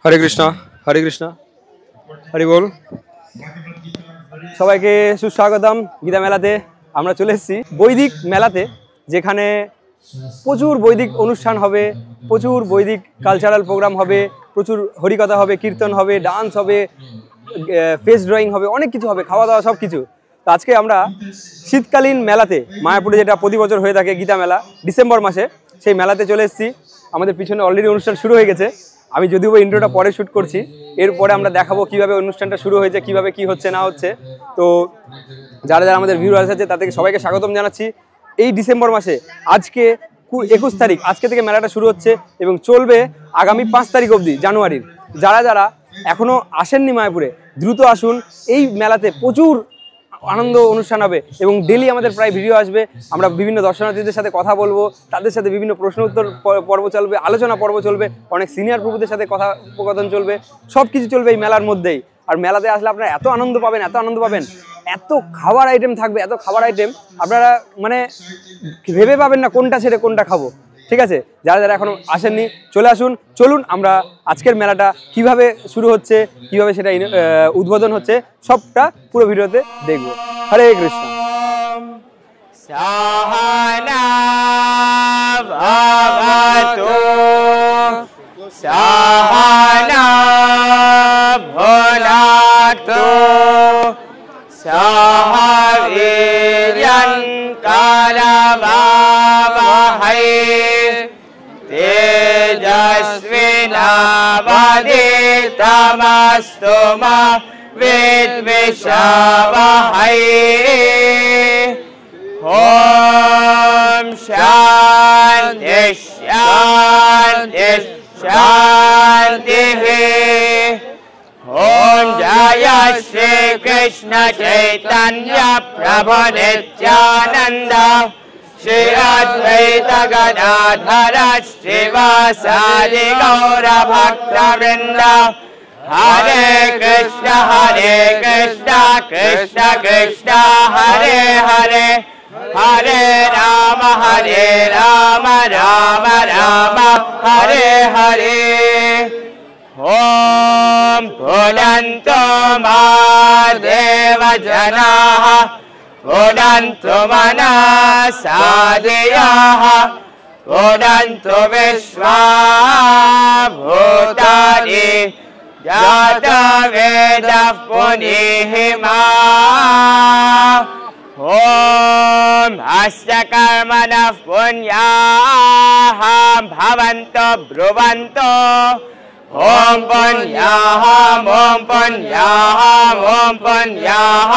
हरे कृष्णा हरि बोल। সবাইকে সুস্বাগতম গীতা মেলাতে। আমরা চলে এসেছি বৈদিক মেলাতে, যেখানে প্রচুর বৈদিক অনুষ্ঠান হবে, প্রচুর বৈদিক কালচারাল প্রোগ্রাম হবে, প্রচুর হরিকথা হবে, কীর্তন হবে, ডান্স হবে, ফেস ড্রয়িং হবে, অনেক কিছু হবে, খাওয়া দাওয়া সব কিছু। তো আজকে আমরা শীতকালীন মেলাতে, মায়াপুরে যেটা প্রতি বছর হয়ে থাকে গীতা মেলা ডিসেম্বর মাসে, সেই মেলাতে চলে এসেছি। আমাদের পিছনে অলরেডি অনুষ্ঠান শুরু হয়ে গেছে। আমি যদিও ইন্ট্রোটা পরে শ্যুট করছি, এরপরে আমরা দেখাবো কিভাবে অনুষ্ঠানটা শুরু হয়েছে, কিভাবে কি হচ্ছে না হচ্ছে। তো যারা যারা আমাদের ভিউয়ার্স আছে তাদেরকে সবাইকে স্বাগতম জানাচ্ছি। এই ডিসেম্বর মাসে আজকে 21 তারিখ, আজকে থেকে মেলাটা শুরু হচ্ছে এবং চলবে আগামী 5 তারিখ অবধি জানুয়ারির। যারা যারা এখনও আসেননি মায়াপুরে, দ্রুত আসুন। এই মেলাতে প্রচুর আনন্দ অনুষ্ঠান হবে এবং ডেলি আমাদের প্রায় ভিডিও আসবে। আমরা বিভিন্ন দর্শনার্থীদের সাথে কথা বলবো, তাদের সাথে বিভিন্ন প্রশ্ন উত্তর পর্ব চলবে, আলোচনা পর্ব চলবে, অনেক সিনিয়র প্রভুদের সাথে কথোপকথন চলবে, সব কিছু চলবে এই মেলার মধ্যেই। আর মেলাতে আসলে আপনারা এত আনন্দ পাবেন, এত খাবার আইটেম থাকবে, এত খাবার আইটেম আপনারা মানে ভেবে পাবেন না কোনটা ছেড়ে কোনটা খাবো। ঠিক আছে, যারা যারা এখনো আসেননি চলে আসুন। চলুন আমরা আজকের মেলাটা কিভাবে শুরু হচ্ছে, কিভাবে সেটা উদ্বোধন হচ্ছে, সবটা পুরো ভিডিওতে দেখব। হরে কৃষ্ণ। সহনা ভবতু সহনা ভুনাক্তু সহ বীর্যং করবাবহৈ তেজস্বিনাবধীতমস্তু মা विद्विषावहै। ॐ शान्ति शान्ति शान्तिः। ॐ जय श्री कृष्ण चैतन्य प्रभु नित्यानंद, श्री अद्वैत गदाधर श्रीवासादि गौर भक्तवृंद। हरे कृष्ण कृष्ण कृष्ण हरे हरे, हरे राम राम राम हरे हरे। ॐ पुनन्तु मा देवजनाः, पुनन्तु मनसा धियः, पुनन्तु विश्वा भूतानि जातवेदः पुनीः मा। ॐ अस्य कर्मणः पुण्याः भवन्तु ब्रुवन्तु। ॐ पुण्याः ॐ पुण्याः ॐ पुण्याः